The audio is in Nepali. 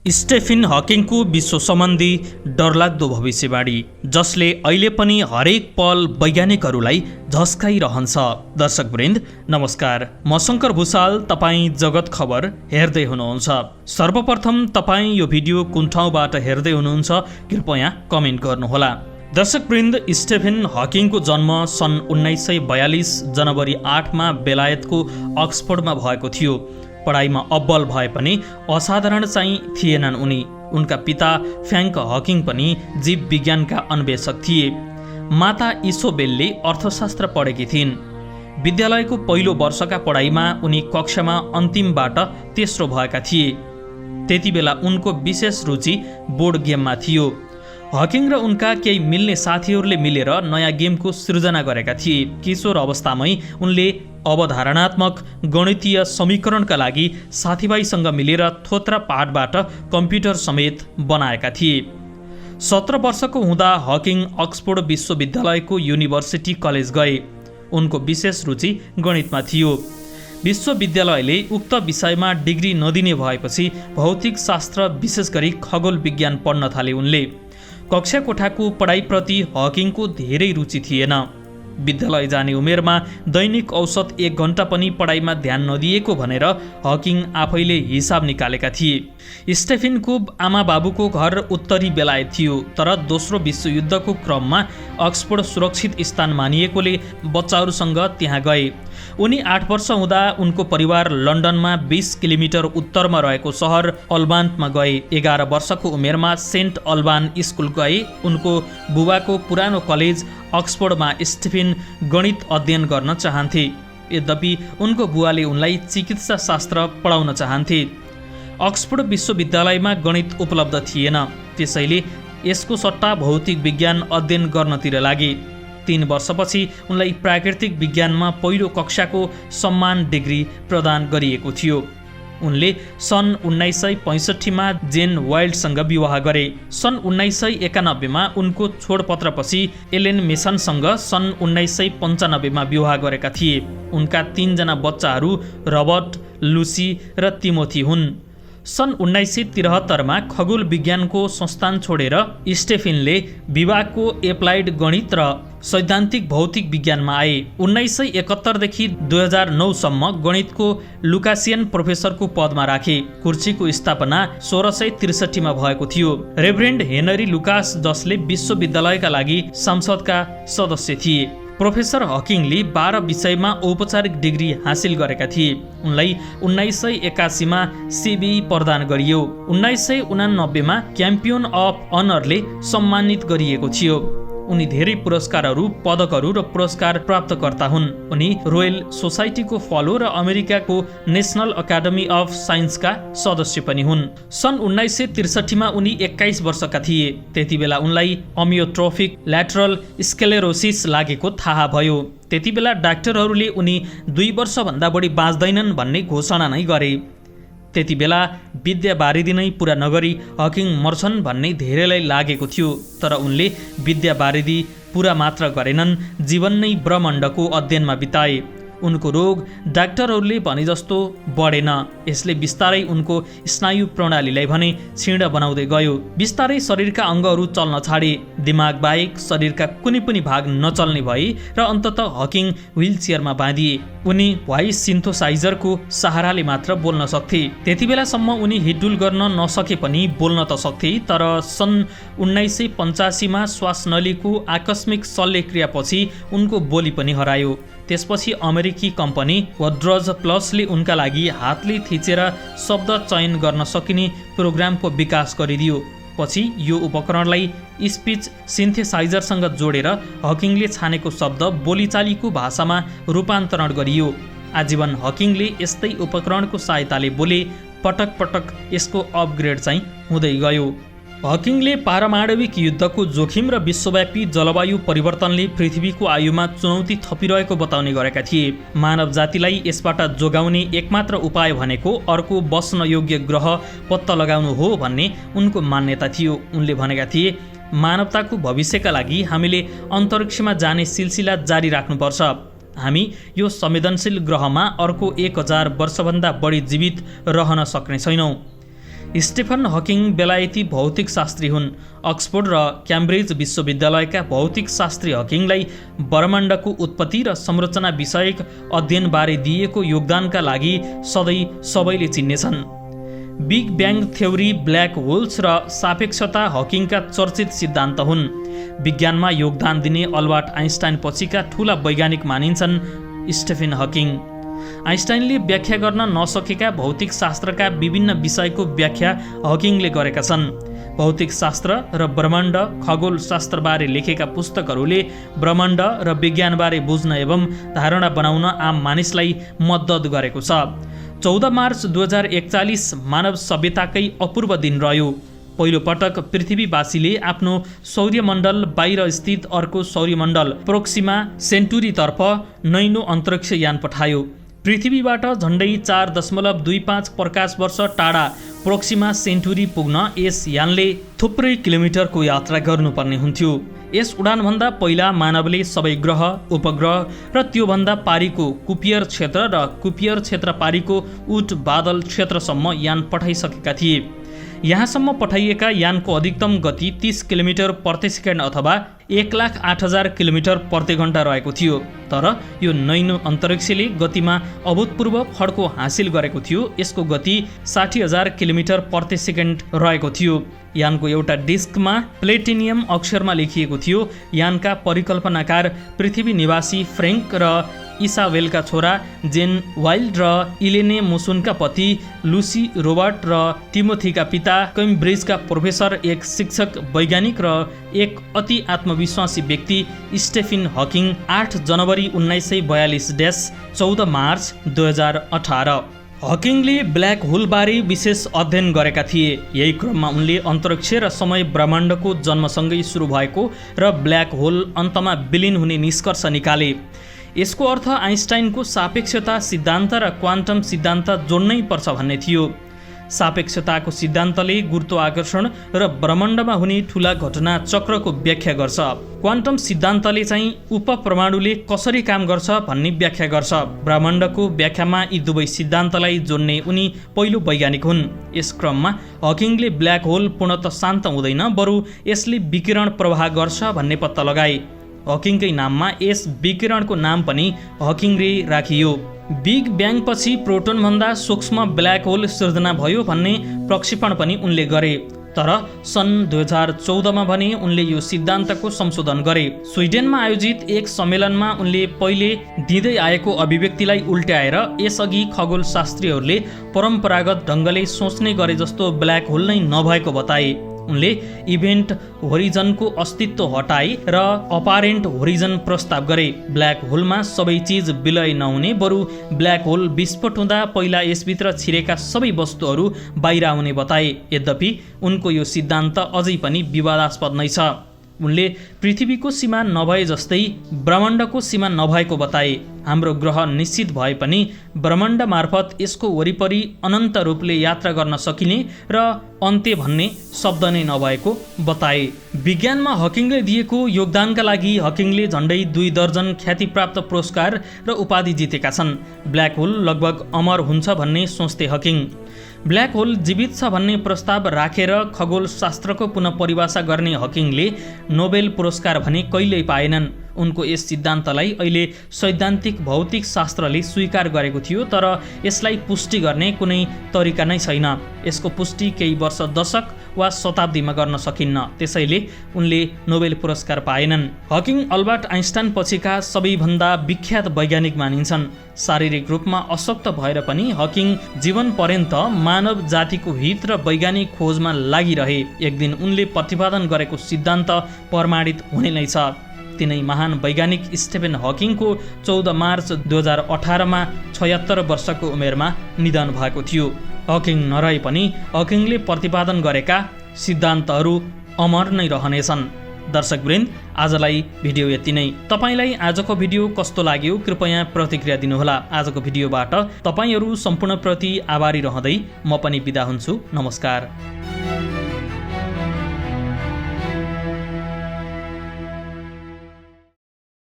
स्टेफन हकिङको विश्व सम्बन्धी डरलाग्दो भविष्यवाणी जसले अहिले पनि हरेक पल वैज्ञानिकहरूलाई झस्काइरहन्छ। दर्शकवृन्द नमस्कार, म शङ्कर भुषाल, तपाईँ जगत खबर हेर्दै हुनुहुन्छ। सर्वप्रथम तपाईँ यो भिडियो कुन ठाउँबाट हेर्दै हुनुहुन्छ कृपया कमेन्ट गर्नुहोला। दर्शकवृन्द, स्टेफन हकिङको जन्म सन् 1942 जनवरी 8 बेलायतको अक्सफोर्डमा भएको थियो। पढाइमा अब्बल भए पनि असाधारण चाहिँ थिएनन् उनी। उनका पिता फ्र्याङ्क हकिङ पनि जीव विज्ञानका अन्वेषक थिए। माता इसोबेलले अर्थशास्त्र पढेकी थिइन्। विद्यालयको पहिलो वर्षका पढाइमा उनी कक्षामा अन्तिमबाट तेस्रो भएका थिए। त्यतिबेला उनको विशेष रुचि बोर्ड गेममा थियो। हकिङ र उनका केही मिल्ने साथीहरूले मिलेर नयाँ गेमको सृजना गरेका थिए। किशोर अवस्थामै उनले अवधारणात्मक गणितीय समीकरणका लागि साथीभाइसँग मिलेर थोत्रा पहाडबाट कम्प्युटर समेत बनाएका थिए। 17 वर्षको हुँदा हकिङ अक्सफोर्ड विश्वविद्यालयको युनिभर्सिटी कलेज गए। उनको विशेष रुचि गणितमा थियो। विश्वविद्यालयले उक्त विषयमा डिग्री नदिने भएपछि भौतिक शास्त्र विशेष गरी खगोल विज्ञान पढ्न थाले उनले। कक्षा कोठाको पढाइप्रति हकिङको धेरै रुचि थिएन। विद्यालय जाने उमेरमा दैनिक औसत 1 घण्टा पनि पढाइमा ध्यान नदिएको भनेर हकिङ आफैले हिसाब निकालेका थिए। स्टेफनको आमा बाबुको घर उत्तरी बेलायत थियो, तर दोस्रो विश्वयुद्धको क्रममा अक्सफोर्ड सुरक्षित स्थान मानिएकोले बच्चाहरूसँग त्यहाँ गए। उनी 8 वर्ष हुँदा उनको परिवार लन्डनमा 20 किलोमिटर उत्तरमा रहेको सहर अल्बानमा गए। 11 वर्षको उमेरमा सेन्ट अल्बान स्कुल गए। उनको बुबाको पुरानो कलेज अक्सफोर्डमा स्टेफन गणित अध्ययन गर्न चाहन्थे। यद्यपि उनको बुवाले उनलाई चिकित्सा शास्त्र पढाउन चाहन्थे। अक्सफोर्ड विश्वविद्यालयमा गणित उपलब्ध थिएन, त्यसैले यसको सट्टा भौतिक विज्ञान अध्ययन गर्नतिर लागे। 3 वर्षपछि उनलाई प्राकृतिक विज्ञानमा पहिलो कक्षाको सम्मान डिग्री प्रदान गरिएको थियो। उनले सन् 1965 जेन वाइल्डसँग विवाह गरे। सन् 1991 उनको छोडपत्रपछि एलेन मेसनसँग सन् 1995 विवाह गरेका थिए। उनका 3 जना बच्चाहरू रबर्ट, लुसी र तिमोथी हुन्। सन् 1973 खगोल विज्ञानको संस्थान छोडेर स्टेफनले विभागको एप्लाइड गणित र सैद्धान्तिक भौतिक विज्ञानमा आए। 1971 देखि 2009 सम्म गणितको लुकासियन प्रोफेसरको पदमा राखे। कुर्सीको स्थापना 1663 भएको थियो। रेभरेन्ड हेनरी लुकास, जसले विश्वविद्यालयका लागि संसदका सदस्य थिए। प्रोफेसर हकिङले 12 विषयमा औपचारिक डिग्री हासिल गरेका थिए। उनलाई 1981 CBE प्रदान गरियो। 1989 च्याम्पियन अफ अनरले सम्मानित गरिएको थियो। उनी धेरै पुरस्कारहरू, पदकहरू र पुरस्कार प्राप्तकर्ता हुन्। उनी रोयल सोसाइटीको फेलो र अमेरिकाको नेसनल एकाडेमी अफ साइन्सका सदस्य पनि हुन्। सन् 1963 उनी 21 वर्षका थिए। त्यतिबेला उनलाई अमियोट्रोफिक ल्याटरल स्क्लेरोसिस लागेको थाहा भयो। त्यतिबेला डाक्टरहरूले उनी 2 वर्षभन्दा बढी बाँच्दैनन् भन्ने घोषणा नै गरे। त्यतिबेला विद्या बारिदी नै पुरा नगरी हकिङ मर्छन् भन्ने धेरैलाई लागेको थियो, तर उनले विद्या बारिदी पुरा मात्र गरेनन्, जीवन नै ब्रह्माण्डको अध्ययनमा बिताए। उनको रोग डाक्टरहरूले भने जस्तो बढेन। यसले बिस्तारै उनको स्नायु प्रणालीलाई भने क्षीण बनाउँदै गयो। बिस्तारै शरीरका अङ्गहरू चल्न छाडे। दिमाग बाहेक शरीरका कुनै पनि भाग नचल्ने भए र अन्ततः हकिङ व्हील चेयरमा बाँधिए। उनी भोइस सिन्थोसाइजरको सहाराले मात्र बोल्न सक्थे। त्यतिबेलासम्म उनी हिडडुल गर्न नसके पनि बोल्न त सक्थे, तर सन् 1985 श्वासनलीको आकस्मिक शल्यक्रियापछि उनको बोली पनि हरायो। त्यसपछि अमेरिकी कम्पनी वड्रज प्लसले उनका लागि हातले थिचेर शब्द चयन गर्न सकिने प्रोग्रामको विकास गरिदियो। पछि यो उपकरणलाई स्पिच सिन्थेसाइजरसँग जोडेर हकिङले छानेको शब्द बोलीचालीको भाषामा रूपान्तरण गरियो। आजीवन हकिङले यस्तै उपकरणको सहायताले बोले। पटक पटक यसको अपग्रेड चाहिँ हुँदै गयो। हकिङले पारमाणविक युद्धको जोखिम र विश्वव्यापी जलवायु परिवर्तनले पृथ्वीको आयुमा चुनौती थपिरहेको बताउने गरेका थिए। मानव जातिलाई यसबाट जोगाउने एकमात्र उपाय भनेको अर्को बस्न योग्य ग्रह पत्ता लगाउनु हो भन्ने उनको मान्यता थियो। उनले भनेका थिए, मानवताको भविष्यका लागि हामीले अन्तरिक्षमा जाने सिलसिला जारी राख्नुपर्छ। हामी यो संवेदनशील ग्रहमा अर्को 1000 वर्षभन्दा बढी जीवित रहन सक्ने छैनौँ। स्टेफन हकिङ बेलायती भौतिक शास्त्री हुन्। अक्सफोर्ड र क्याम्ब्रिज विश्वविद्यालयका भौतिक शास्त्री हकिङलाई ब्रह्माण्डको उत्पत्ति र संरचना विषयक अध्ययनबारे दिएको योगदानका लागि सधैँ सबैले चिन्नेछन्। Big bang theory, black holes र सापेक्षता हकिङका चर्चित सिद्धान्त हुन्। विज्ञानमा योगदान दिने अल्बर्ट आइन्स्टाइन पछिका ठूला वैज्ञानिक मानिन्छन् स्टेफन हकिङ। आइन्स्टाइनले व्याख्या गर्न नसकेका भौतिक शास्त्रका विभिन्न विषयको व्याख्या हकिङले गरेका छन्। भौतिक शास्त्र र ब्रह्माण्ड खगोल शास्त्रबारे लेखेका पुस्तकहरूले ब्रह्माण्ड र विज्ञानबारे बुझ्न एवं धारणा बनाउन आम मानिसलाई मद्दत गरेको छ। 14 मार्च 2041 मानव सभ्यताकै अपूर्व दिन रह्यो। पहिलो पटक पृथ्वीवासीले आफ्नो सौर्यमण्डल बाहिर स्थित अर्को सौर्यमण्डल प्रोक्सिमा सेन्टुरीतर्फ नैनो अन्तरिक्ष यान पठायो। पृथ्वीबाट झन्डै 4.25 प्रकाश वर्ष टाढा प्रोक्सिमा सेन्टुरी पुग्न यस यानले थुप्रै किलोमिटरको यात्रा गर्नुपर्ने हुन्थ्यो। यस उडानभन्दा पहिला मानवले सबै ग्रह, उपग्रह र त्योभन्दा पारीको कुपियर क्षेत्र र कुपियर क्षेत्र पारीको उट बादल क्षेत्रसम्म यान पठाइसकेका थिए। यहाँसम्म पठाइएका यानको अधिकतम गति 30 किलोमिटर प्रति सेकेन्ड अथवा 1,08,000 किलोमिटर प्रति घण्टा रहेको थियो। तर यो नैनो अन्तरिक्षले गतिमा अभूतपूर्व फड्को हासिल गरेको थियो। यसको गति 60,000 किलोमिटर प्रति सेकेन्ड रहेको थियो। यानको एउटा डिस्कमा प्लेटिनियम अक्षरमा लेखिएको थियो। यानका परिकल्पनाकार पृथ्वी निवासी फ्रेङ्क र इसाबेलका छोरा जेन वाइल्ड र इलेने मोसुनका पति लुसी रोबर्ट र टिमोथीका पिता कैम्ब्रिजका प्रोफेसर, एक शिक्षक, वैज्ञानिक र एक अति आत्मविश्वासी व्यक्ति स्टेफन हकिङ 8 जनवरी 1942 14 मार्च 2018। हकिङले ब्ल्याक होलबारे विशेष अध्ययन गरेका थिए। यही क्रममा उनले अन्तरिक्ष र समय ब्रह्माण्डको जन्मसँगै सुरु भएको र ब्ल्याक होल अन्तमा विलिन हुने निष्कर्ष निकाले। यसको अर्थ आइन्स्टाइनको सापेक्षता सिद्धान्त र क्वान्टम सिद्धान्त जोड्नै पर्छ भन्ने थियो। सापेक्षताको सिद्धान्तले गुरुत्वाकर्षण र ब्रह्माण्डमा हुने ठूला घटना चक्रको व्याख्या गर्छ। क्वान्टम सिद्धान्तले चाहिँ उपपरमाणुले कसरी काम गर्छ भन्ने व्याख्या गर्छ। ब्रह्माण्डको व्याख्यामा यी दुवै सिद्धान्तलाई जोड्ने उनी पहिलो वैज्ञानिक हुन्। यस क्रममा हकिङले ब्ल्याक होल पूर्णतः शान्त हुँदैन, बरु यसले विकिरण प्रवाह गर्छ भन्ने पत्ता लगाए। हकिङकै नाममा यस विकिरणको नाम पनि हकिङ रे राखियो। बिग ब्याङ पछि प्रोटोनभन्दा सूक्ष्म ब्ल्याक होल सिर्जना भयो भन्ने प्रक्षेपण पनि उनले गरे। तर सन् 2014मा भने उनले यो सिद्धान्तको संशोधन गरे। स्विडेनमा आयोजित एक सम्मेलनमा उनले पहिले दिँदै आएको अभिव्यक्तिलाई उल्ट्याएर यसअघि खगोलशास्त्रीहरूले परम्परागत ढङ्गले सोच्ने गरे जस्तो ब्ल्याक होल नै नभएको बताए। उनले इभेन्ट होरिजनको अस्तित्व हटाए र अपारेन्ट होरिजन प्रस्ताव गरे। ब्ल्याक होलमा सबै चिज विलय नहुने, बरु ब्ल्याक होल विस्फोट हुँदा पहिला यसभित्र छिरेका सबै वस्तुहरू बाहिर आउने बताए। यद्यपि उनको यो सिद्धान्त अझै पनि विवादास्पद नै छ। उनले पृथ्वीको सीमा नभए जस्तै ब्रह्माण्डको सीमा नभएको बताए। हाम्रो ग्रह निश्चित भए पनि ब्रह्माण्ड मार्फत यसको वरिपरि अनन्त रूपले यात्रा गर्न सकिने र अन्त्य भन्ने शब्द नै नभएको बताए। विज्ञानमा हकिङले दिएको योगदानका लागि हकिङले झन्डै 2 दर्जन ख्यातिप्राप्त पुरस्कार र उपाधि जितेका छन्। ब्ल्याक होल लगभग अमर हुन्छ भन्ने सोच्थे हकिङ। ब्ल्याक होल जीवित छ भन्ने प्रस्ताव राखेर खगोलशास्त्रको पुनः परिभाषा गर्ने हकिङले नोबेल पुरस्कार भने कहिल्यै पाएनन्। उनको यस सिद्धान्तलाई अहिले सैद्धान्तिक भौतिक शास्त्रले स्वीकार गरेको थियो, तर यसलाई पुष्टि गर्ने कुनै तरिका नै छैन। यसको पुष्टि केही वर्ष, दशक वा शताब्दीमा गर्न सकिन्न। त्यसैले उनले नोबेल पुरस्कार पाएनन्। हकिङ अल्बर्ट आइन्स्टाइन पछिका सबैभन्दा विख्यात वैज्ञानिक मानिन्छन्। शारीरिक रूपमा अशक्त भएर पनि हकिङ जीवन पर्यन्त मानव जातिको हित र वैज्ञानिक खोजमा लागिरहे। एक दिन उनले प्रतिपादन गरेको सिद्धान्त प्रमाणित हुने नै छ। तिनै महान वैज्ञानिक स्टेफन हकिङको 14 मार्च 2018मा 76 वर्षको उमेरमा निधन भएको थियो। हकिङ नरहे पनि हकिङले प्रतिपादन गरेका सिद्धान्तहरू अमर नै रहनेछन्। दर्शकवृन्द, आजलाई भिडियो यति नै। तपाईलाई आजको भिडियो कस्तो लाग्यो कृपया प्रतिक्रिया दिनुहोला। आजको भिडियोबाट तपाईहरू सम्पूर्णप्रति आभारी रहँदै म पनि बिदा हुन्छु। नमस्कार।